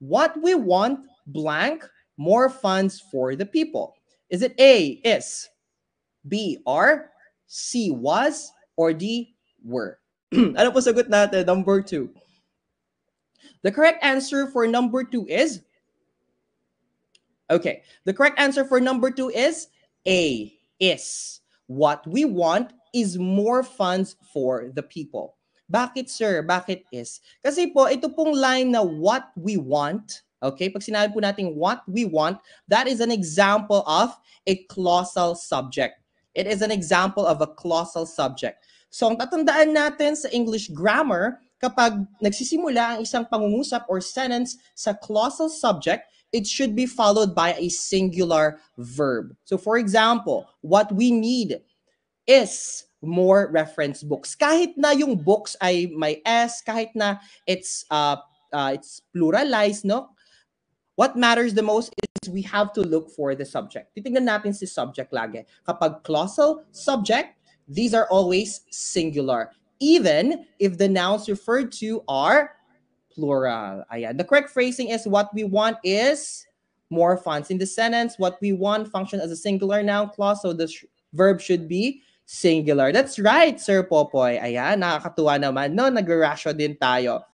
What we want, blank, more funds for the people. Is it A, is, B, are, C, was, or D, were? Ano po sagot natin? Number 2. The correct answer for number 2 is, okay, the correct answer for number 2 is A, is. What we want is more funds for the people. Bakit, sir? Bakit is? Kasi po, ito pong line na what we want, okay, pag sinabi po natin what we want, that is an example of a clausal subject. It is an example of a clausal subject. So, ang tatandaan natin sa English grammar, kapag nagsisimula ang isang pangungusap or sentence sa clausal subject, it should be followed by a singular verb. So, for example, what we need is more reference books. Kahit na yung books ay may S, kahit na it's pluralized, no? What matters the most is we have to look for the subject. Titingnan natin si subject lagi. Kapag clausal subject, these are always singular, even if the nouns referred to are plural. Ayan. The correct phrasing is what we want is more funds. In the sentence, what we want functions as a singular noun clause, so the verb should be singular. That's right, Sir Popoy. Ayan, nakakatuwa naman, no? Nag-ratio din tayo.